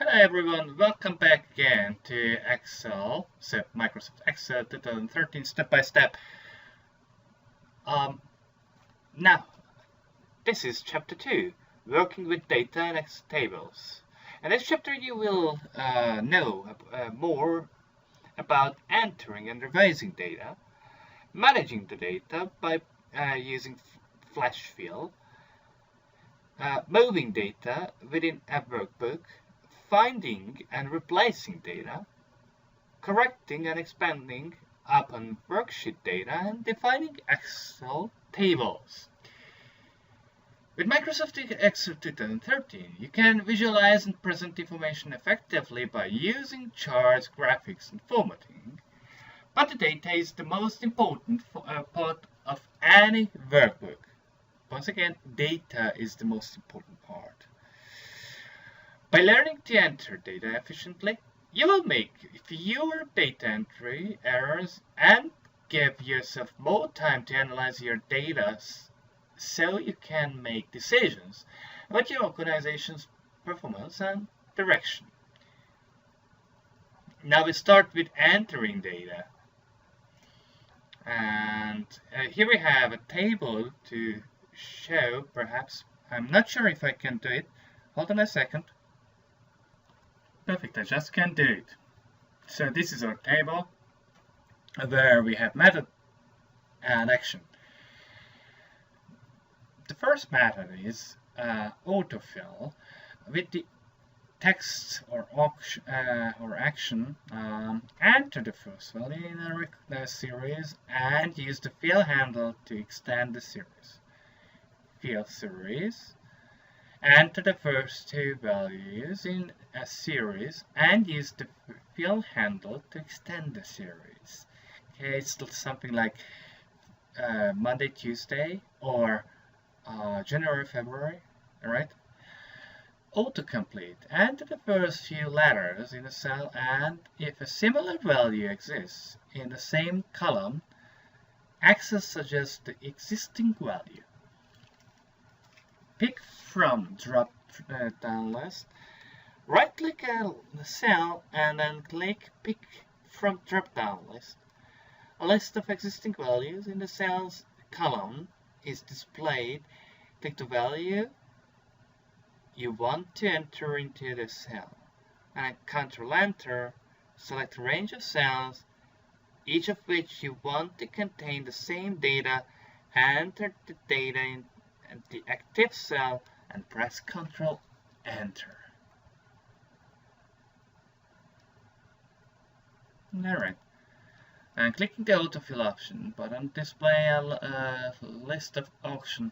Hello everyone, welcome back again to Excel, so Microsoft Excel 2013 step by step. Now, this is chapter 2, working with data and Excel tables. In this chapter you will know more about entering and revising data, managing the data by using flash fill, moving data within a workbook, finding and replacing data, correcting and expanding upon worksheet data, and defining Excel tables. With Microsoft Excel 2013, you can visualize and present information effectively by using charts, graphics, and formatting. But the data is the most important part of any workbook. Once again, data is the most important part. By learning to enter data efficiently, you will make fewer data entry errors and give yourself more time to analyze your data so you can make decisions about your organization's performance and direction. Now we start with entering data. And here we have a table to show, perhaps. I'm not sure if I can do it. Hold on a second. Perfect, I just can't do it. So this is our table where we have method and action. The first method is autofill with the text or action. Enter the first value in a series and use the fill handle to extend the series. Fill series. Enter the first two values in a series and use the fill handle to extend the series. Okay, it's something like Monday, Tuesday, or January, February, alright? Autocomplete. Enter the first few letters in a cell, and if a similar value exists in the same column, Excel suggests the existing value. Pick from drop-down list. Right-click a cell and then click Pick from drop-down list. A list of existing values in the cell's column is displayed. Click the value you want to enter into the cell and Ctrl-Enter. Select a range of cells, each of which you want to contain the same data. Enter the data in the active cell and press Ctrl-Enter. Alright. And clicking the autofill option button display a list of action.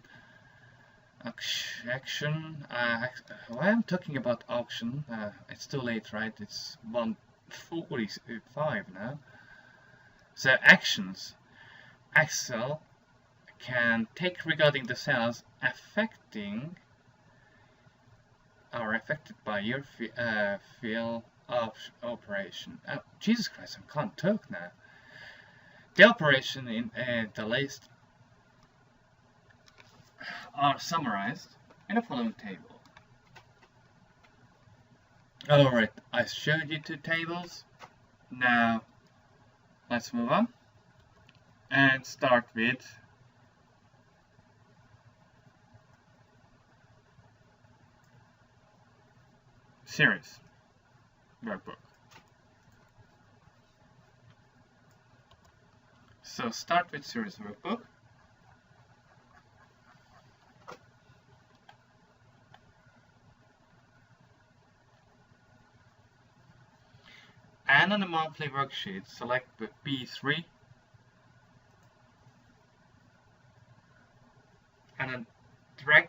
Why I'm talking about auction? It's too late, right? It's 1:45 now. So actions. Excel can take regarding the cells affected by your fill operation. Oh, Jesus Christ, I can't talk now. The operation in the list are summarized in the following table. Alright, I showed you two tables. Now let's move on and start with series workbook. So start with series workbook. And on the monthly worksheet, select the B3 and then drag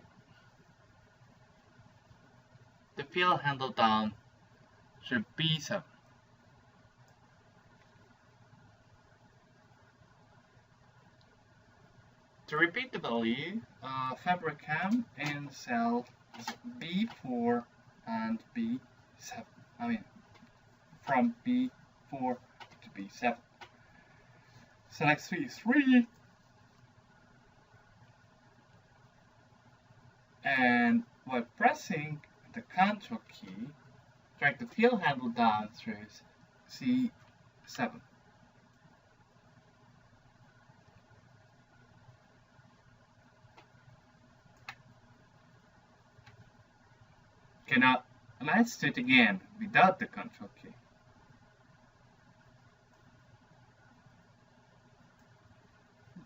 the fill handle down to B7. To repeat the value, Fabricam in cell B4 and B7. From B4 to B7. Select C3 and while pressing the Ctrl key, drag the field handle down through C7. Okay, now let's do it again without the control key.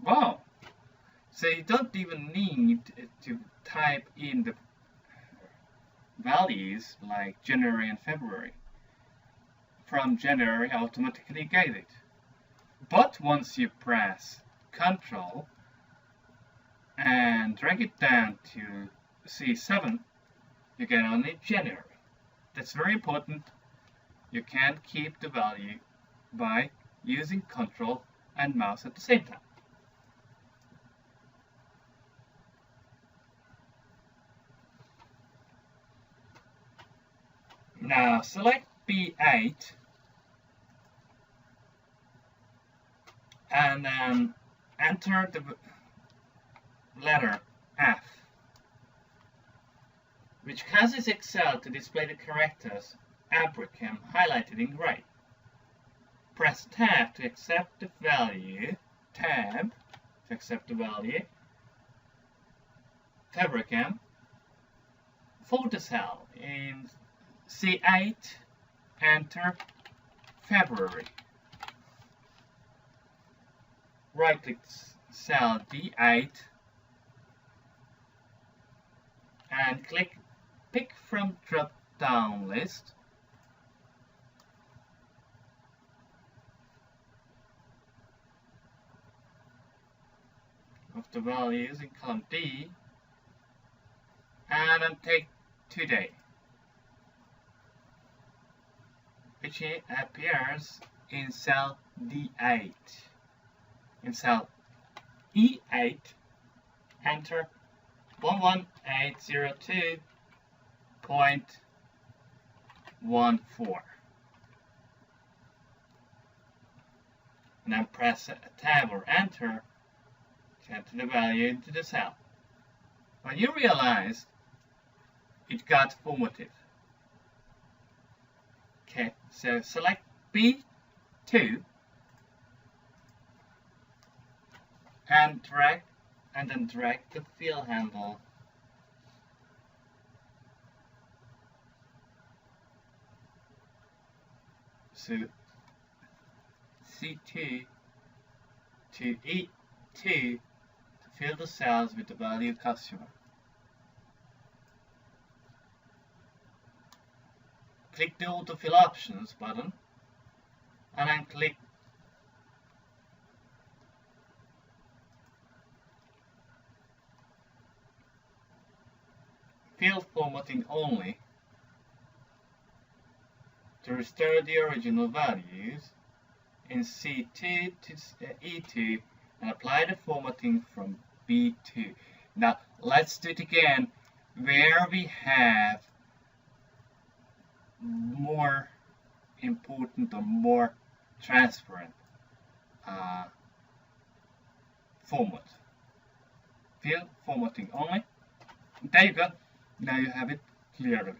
Wow! So you don't even need to type in the values like January and February. From January, automatically get it. But once you press Ctrl and drag it down to C7, you get only January. That's very important. You can't keep the value by using Ctrl and mouse at the same time. Now select B8 and then enter the letter F, which causes Excel to display the characters Abraham highlighted in gray. Press Tab to accept the value, Tab to accept the value, Fabricam. For the cell in C8, enter February. Right click cell D8 and click Pick from drop down list of the values in column D and then take today, which appears in cell D8. In cell E8, enter 11802.14 and then press Tab or Enter to enter the value into the cell. When you realize it got formatted. Okay, so select B2 and then drag the field handle so C2 to E2 to fill the cells with the value customer. Click the Autofill Options button and then click Field Formatting Only to restore the original values in C2 to E2 and apply the formatting from B2. Now let's do it again where we have more important or more transparent format. Field Formatting Only. There you go. Now you have it clearly.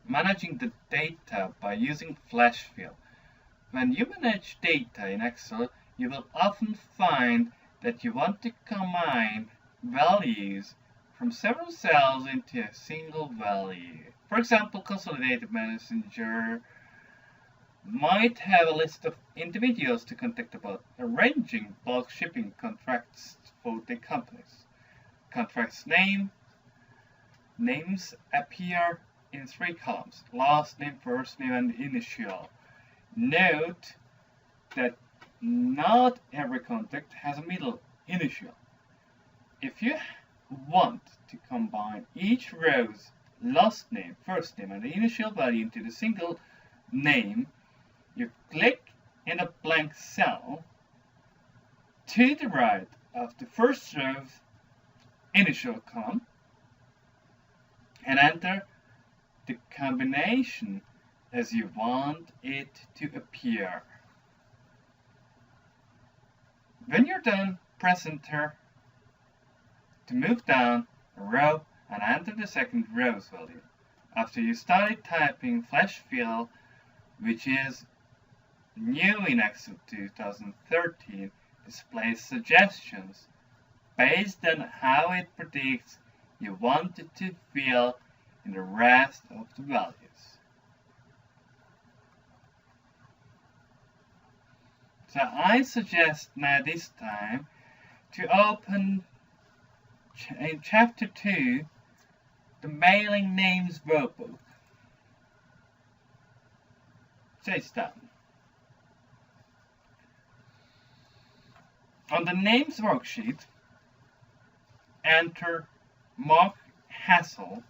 Managing the data by using flash fill. When you manage data in Excel, you will often find that you want to combine values from several cells into a single value. For example, Consolidated Messenger might have a list of individuals to contact about arranging bulk shipping contracts for the companies. Contracts names appear in 3 columns: last name, first name, and initial. Note that not every contact has a middle initial. If you want to combine each row's last name, first name, and the initial value into the single name, you click in a blank cell to the right of the first row's initial column and enter the combination as you want it to appear. When you're done, press Enter to move down a row and enter the second row's value. After you started typing, FlashFill, which is new in Excel 2013, displays suggestions based on how it predicts you want it to fill in the rest of the values. So I suggest now this time to open in chapter 2 the mailing names workbook. So it's done. On the names worksheet, enter Mark Hassel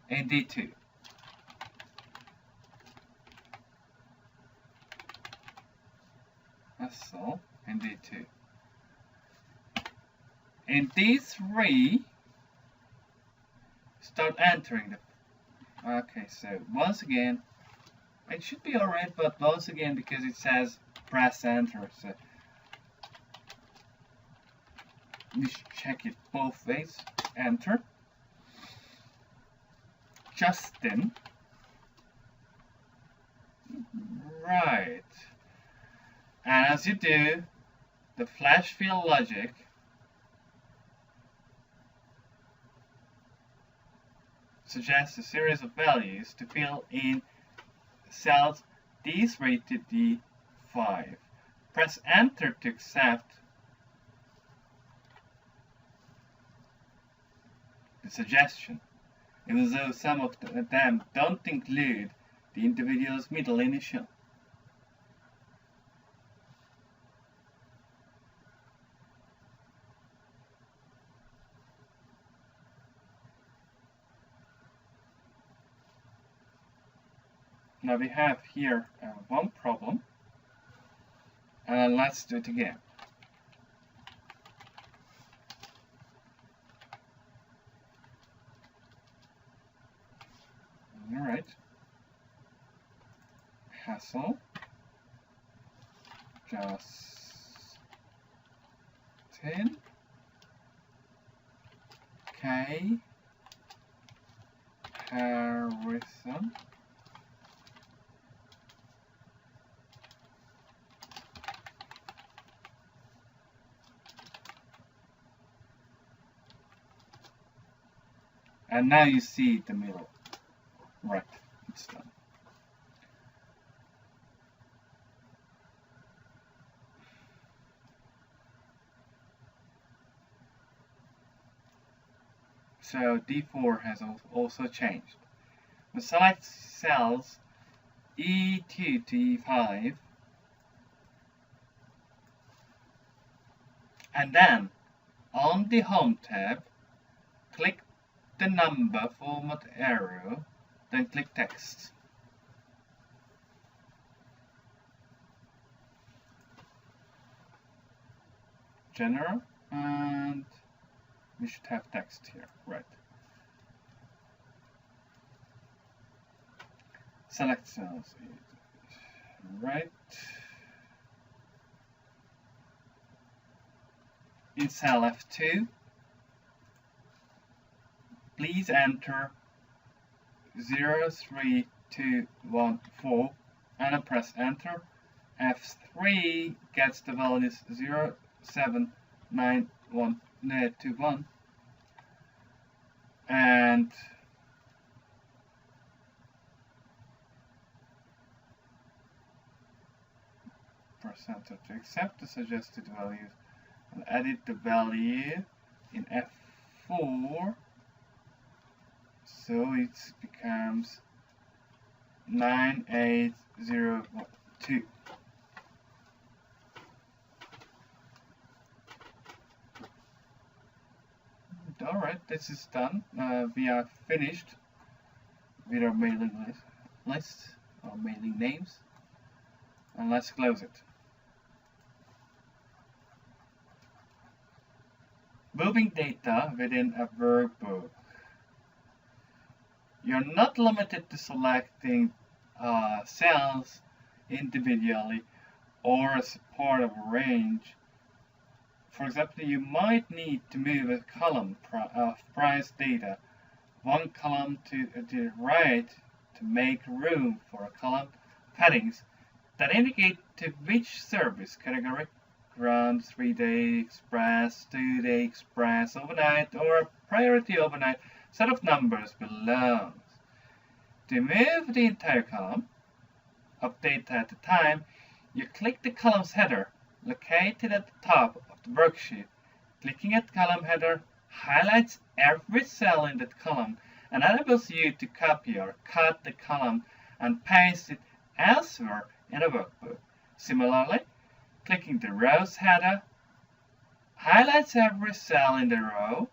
in D2. Hassel in D2. In D3, start entering the. Okay, so once again, it should be alright, but once again, because it says press enter, so we should check it both ways. Enter. Justin. Right. And as you do, the FlashFill logic suggests a series of values to fill in cells D3 to D5. Press enter to accept the suggestion, even though some of them don't include the individual's middle initial. Now we have here one problem, and let's do it again. All right. Hassel. Justin. K. Harrison. And now you see the middle. Right, it's done. So D4 has also changed. We select cells E2 to E5, and then on the Home tab, click the number format arrow, then click text. General, and we should have text here, right. Select cells, right. In cell F2, please enter 03214 and press enter. F3 gets the values 07921 and press enter to accept the suggested values and edit the value in F4. So it becomes 9802. Alright, this is done. We are finished with our mailing list, or mailing names. And let's close it. Moving data within a workbook. You're not limited to selecting cells individually or as part of a range For example, you might need to move a column of price data one column to the right to make room for a column headings that indicate to which service category, ground, 3-day express, 2-day express, overnight, or priority overnight set of numbers belongs. To move the entire column of data at a time, you click the column's header located at the top of the worksheet. Clicking at column header highlights every cell in that column and enables you to copy or cut the column and paste it elsewhere in a workbook. Similarly, clicking the row's header highlights every cell in the row,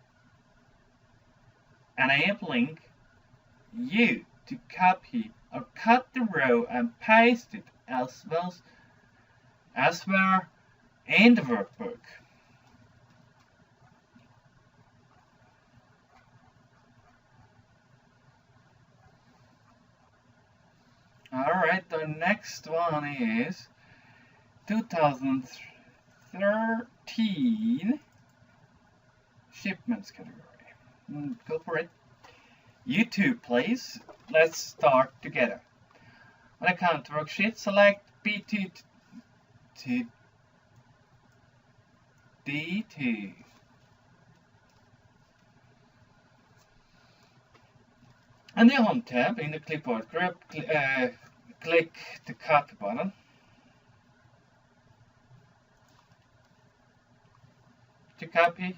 enabling you to copy or cut the row and paste it elsewhere in the workbook. Alright, the next one is 2013 shipments category. Go for it. You two, please. Let's start together. On the count worksheet, select B2 to D2. On the Home tab in the clipboard group, click the Copy button. To copy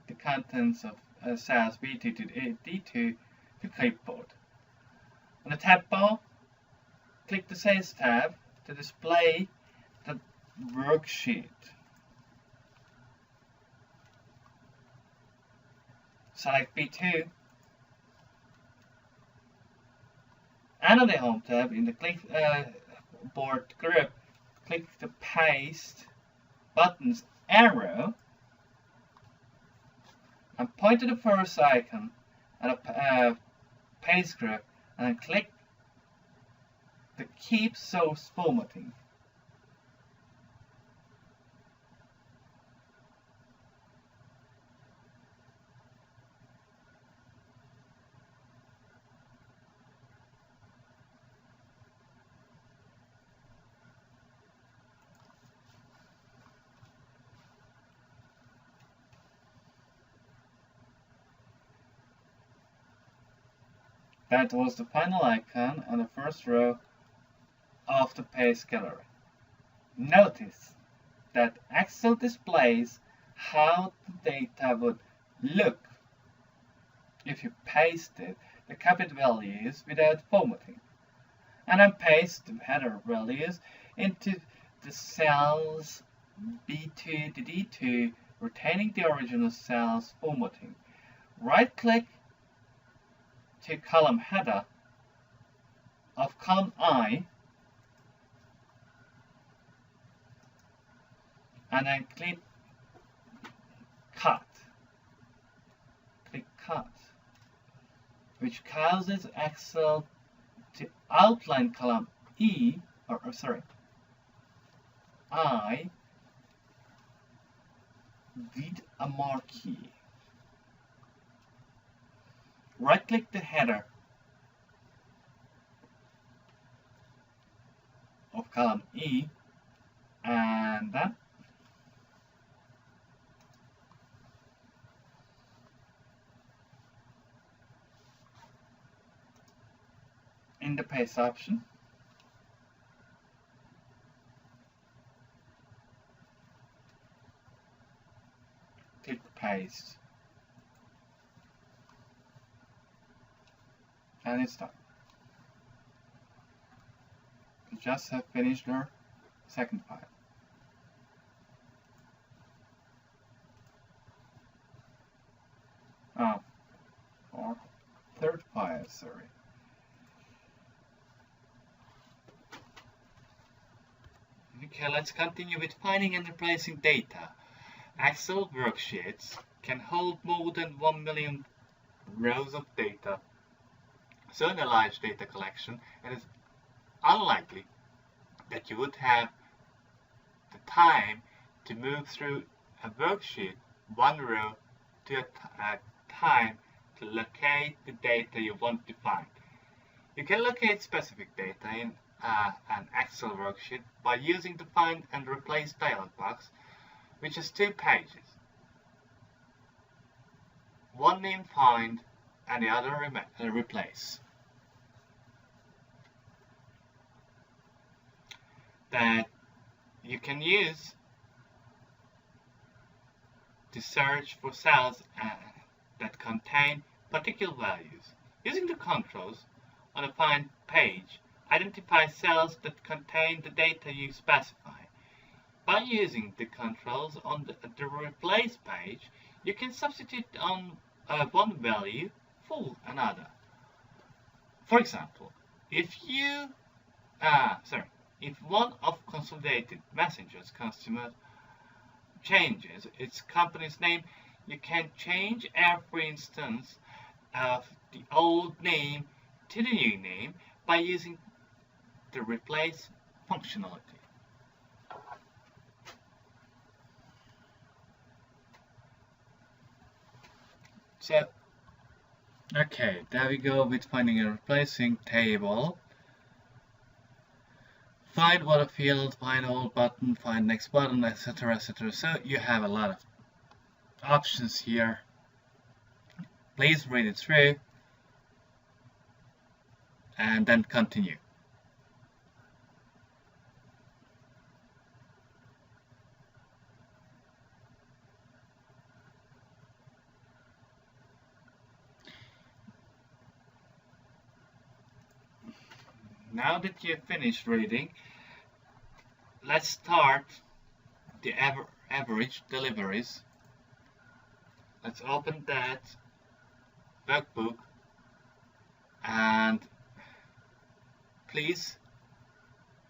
the contents of cells B2 to D2 to clipboard. On the tab bar, click the Sales tab to display the worksheet. Select B2. And on the Home tab in the clipboard group, click the Paste buttons arrow and point to the first icon and a paste group and then click the Keep Source Formatting. That was the final icon on the first row of the paste gallery. Notice that Excel displays how the data would look if you pasted the copied values without formatting, and then paste the header values into the cells B2 to D2, retaining the original cell's formatting. Right-click to column header of column I and then click Cut. Click Cut, which causes Excel to outline column I with a marquee. Right-click the header of column E and then in the paste option, click Paste. And it's done. We just have finished our second file. Or third file, sorry. Okay, let's continue with finding and replacing data. Excel worksheets can hold more than 1 million rows of data. So in a large data collection, it is unlikely that you would have the time to move through a worksheet one row to a time to locate the data you want to find. You can locate specific data in an Excel worksheet by using the Find and Replace dialog box, which has two pages. One named Find and the other Replace. That you can use to search for cells that contain particular values. Using the controls on the Find page, identify cells that contain the data you specify. By using the controls on the Replace page, you can substitute on one value for another. For example, if one of Consolidated Messenger's customers changes its company's name, you can change every instance of the old name to the new name by using the Replace functionality. So, okay, there we go with finding and replacing table. Find water field, find old button, find next button, etc, etc. So you have a lot of options here. Please read it through and then continue. Now that you've finished reading, let's start the average deliveries. Let's open that workbook and please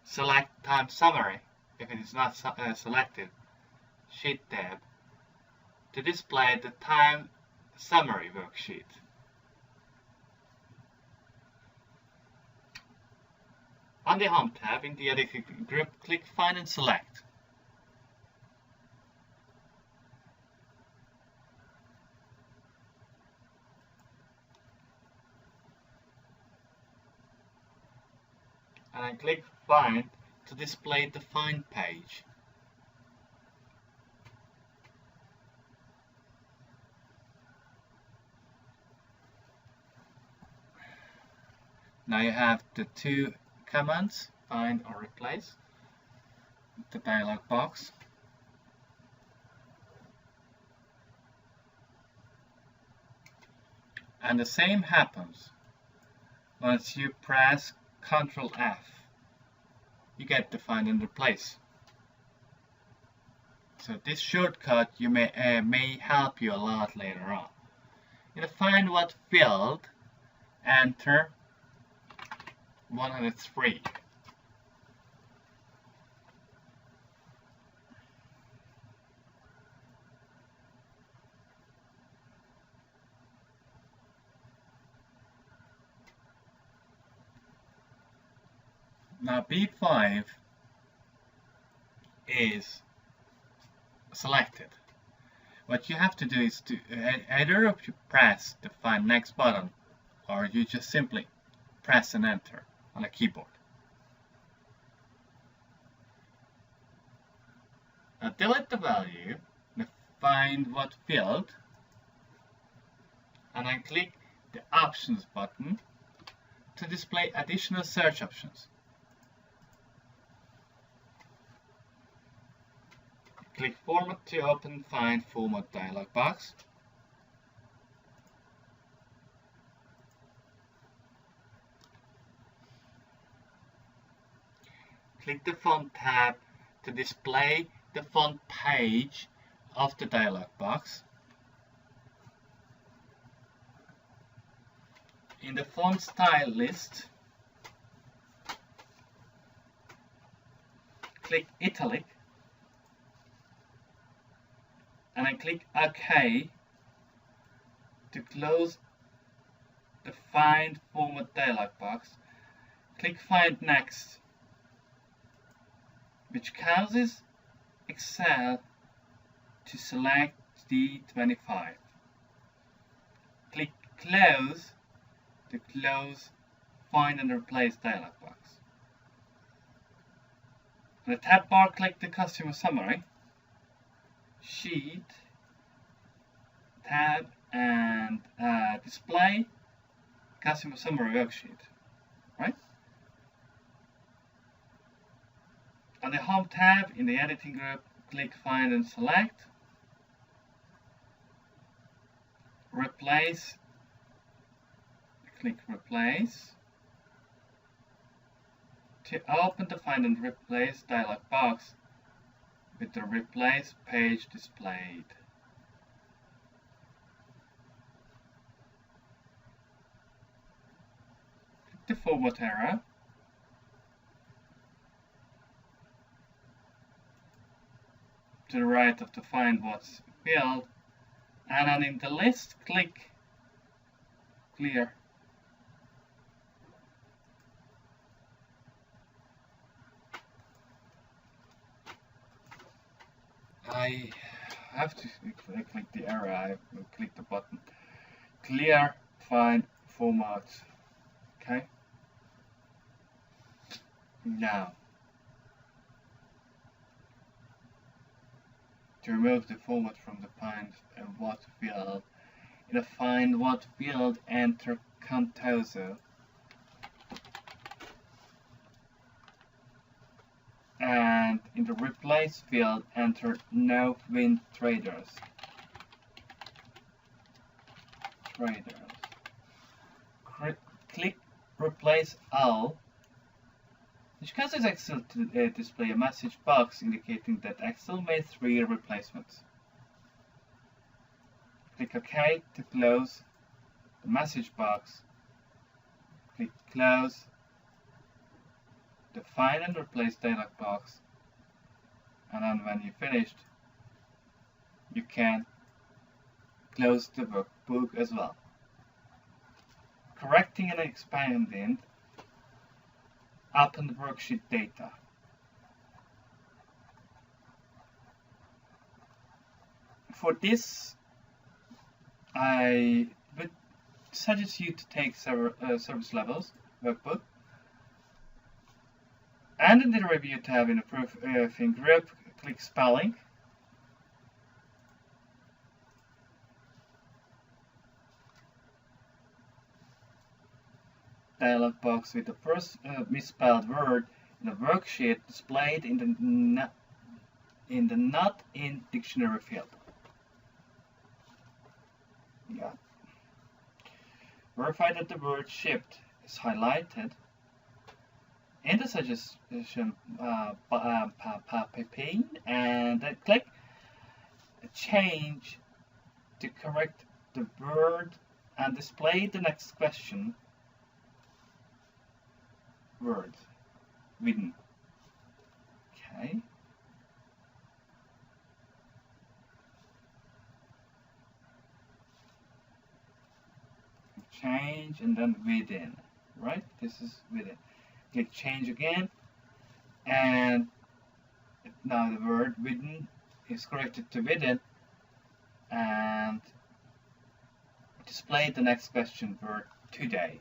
select Time Summary if it is not selected, Sheet tab, to display the Time Summary worksheet. On the Home tab in the Edited group, click Find and Select. And then click Find to display the Find page. Now you have the two commands, Find or Replace, the dialog box. And the same happens once you press Ctrl F. You get the Find and Replace. So this shortcut you may help you a lot later on. In the Find What field, enter 103. Now B5 is selected. What you have to do is to either you press the Find Next button or you just simply press and enter on a keyboard. Now delete the value, the Find What field, and then click the Options button to display additional search options. Click Format to open Find Format dialog box. Click the Font tab to display the font page of the dialog box. In the font style list, click Italic and then click OK to close the Find Format dialog box. Click Find Next, which causes Excel to select D25. Click Close to close Find and Replace dialog box. In the tab bar, click the Customer Summary, Sheet, Tab, and Display Customer Summary Worksheet. Right? On the Home tab in the Editing group, click Find and Select, Replace, click Replace. To open the Find and Replace dialog box with the Replace page displayed. Click the format arrow. To the right of the Find What's Field, and then in the list, click Clear. I have to click the arrow, I will click the button. Clear Find Format. Okay. Now, to remove the format from the Find What field, in the Find What field, enter Contoso. And in the Replace field, enter No Wind Traders. Click Replace All, which causes Excel to display a message box indicating that Excel made 3 replacements. Click OK to close the message box. Click Close the Find and Replace dialog box, and then when you're finished, you can close the workbook as well. Correcting and expanding open the worksheet data. For this, I would suggest you to take service levels workbook, and in the Review tab in the Proofing group, click Spelling. Dialog box with the first misspelled word in the worksheet displayed in the Not in Dictionary field. Yeah. Verify that the word shipped is highlighted. In the suggestion pane, and then click Change to correct the word and display the next question word written. Okay. Change and then within. Right? This is within. Click Change again, and now the word within is corrected to within, and display the next question word today.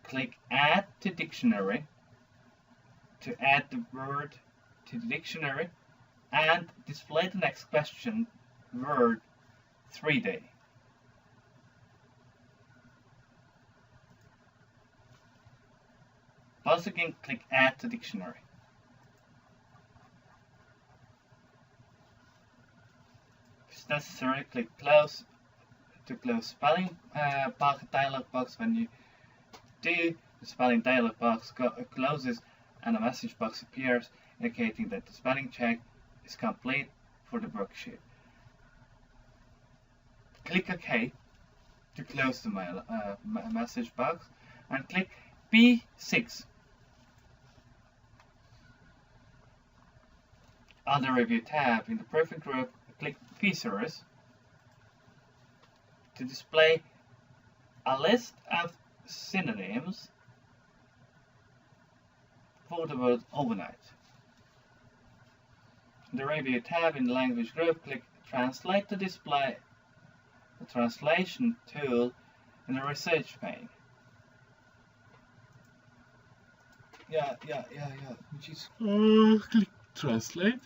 Click Add to Dictionary to add the word to the dictionary, and display the next question word 3-day. Once again, click Add to Dictionary. If it's necessary, click Close to close Spelling dialog box. When you do, the Spelling dialog box closes and a message box appears indicating that the spelling check is complete for the worksheet. Click OK to close the message box, and click B6. On the Review tab in the Proofing group, click Thesaurus to display a list of synonyms for the word overnight. In the Review tab in the Language group, click Translate to display the translation tool in the Research pane. Yeah. Which is click Translate.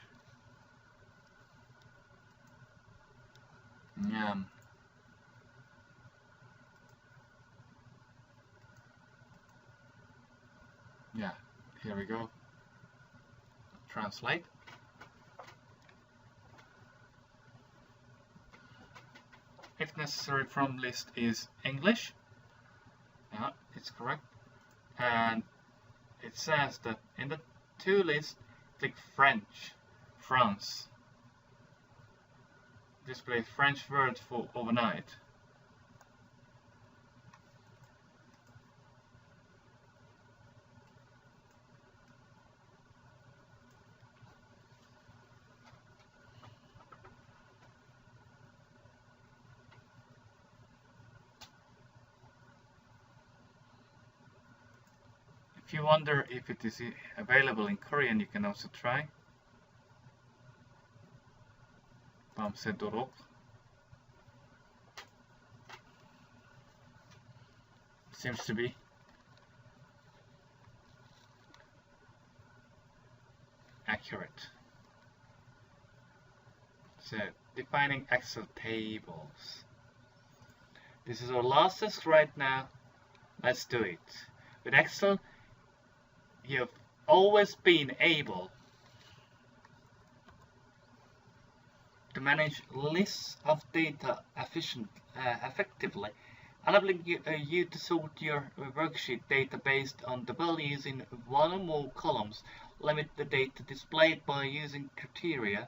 Yeah, here we go. Translate. If necessary, from list is English. Yeah, it's correct. And it says that in the to list, click French, France. Display French words for overnight. If you wonder if it is available in Korean, you can also try. 밤새도록. Seems to be. Accurate. So, defining Excel tables. This is our last task right now. Let's do it. With Excel, you've always been able to manage lists of data effectively, enabling you to sort your worksheet data based on the values in one or more columns, limit the data displayed by using criteria.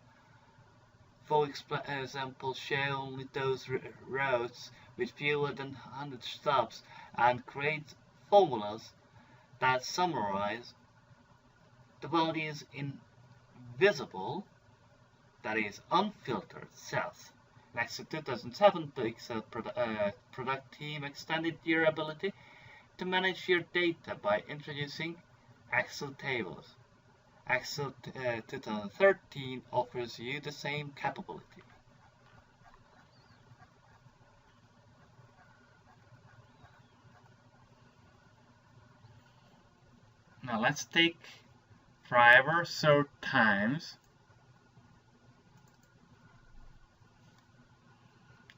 For example, share only those rows with fewer than 100 steps, and create formulas that summarize the values in visible, that is unfiltered, cells. In Excel 2007, the Excel product team extended your ability to manage your data by introducing Excel tables. Excel 2013 offers you the same capability. Now let's take driver sort times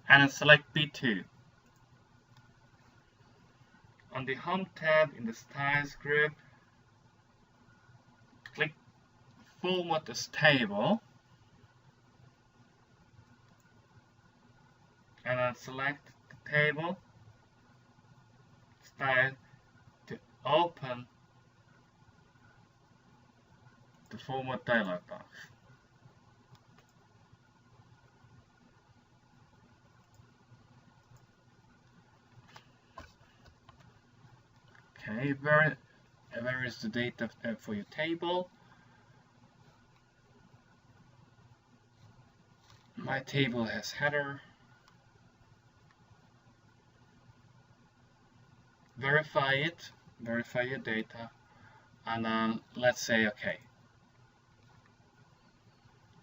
and select B2. On the Home tab in the Styles group, click Format as Table and then select the table style to open the Format dialog box. Okay, where is the data for your table? My table has header. Verify it, verify your data, and then let's say OK.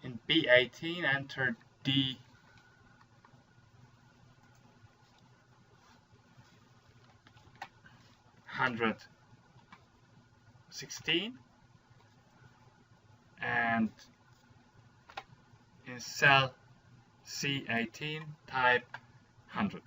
In B18, enter D 116, and in cell C18 type 100.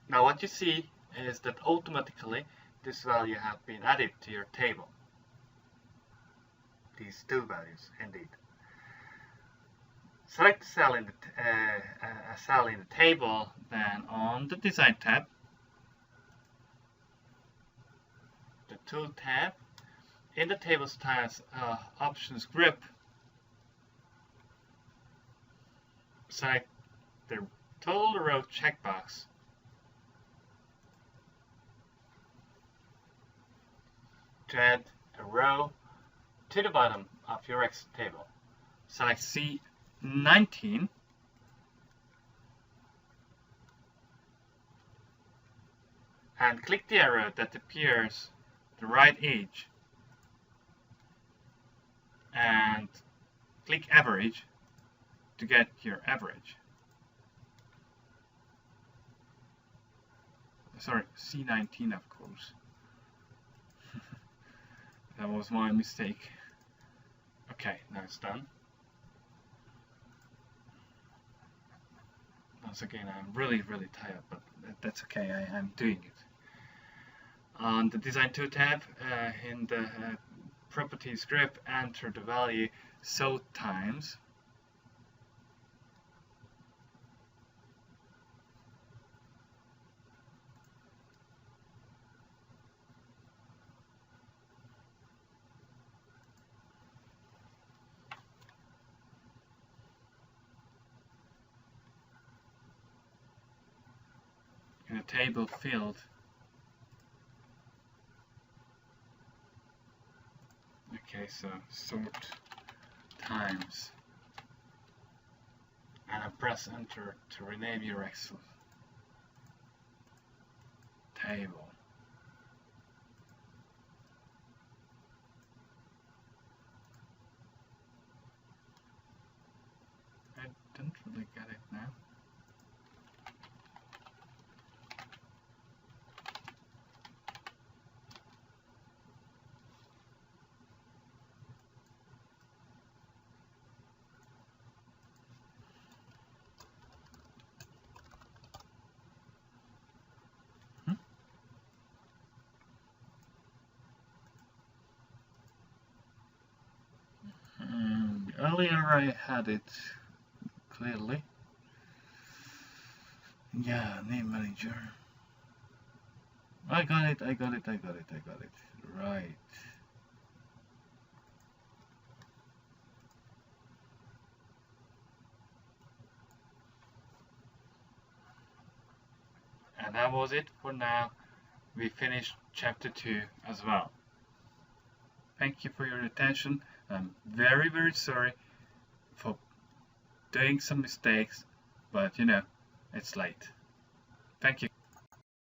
Now what you see is that automatically this value has been added to your table. These two values, indeed. Select a cell in the table, then on the Design tab, the Tool tab, in the Table Styles Options group, select the Total Row checkbox. To add a row to the bottom of your Excel table. Select C19 and click the arrow that appears the right edge and click average to get your average. Sorry, C19 of course. That was my mistake. Okay, now it's done. Once again, I'm really tired, but that's okay, I'm doing it. On the Design 2 tab, in the Properties group, enter the value so times. In a table field, okay, so sort times, and I press enter to rename your Excel table. I don't really get it now. Earlier I had it clearly. Yeah, name manager. I got it. Right. And that was it for now. We finished chapter 2 as well. Thank you for your attention. I'm very sorry for doing some mistakes, but you know, it's late. Thank you.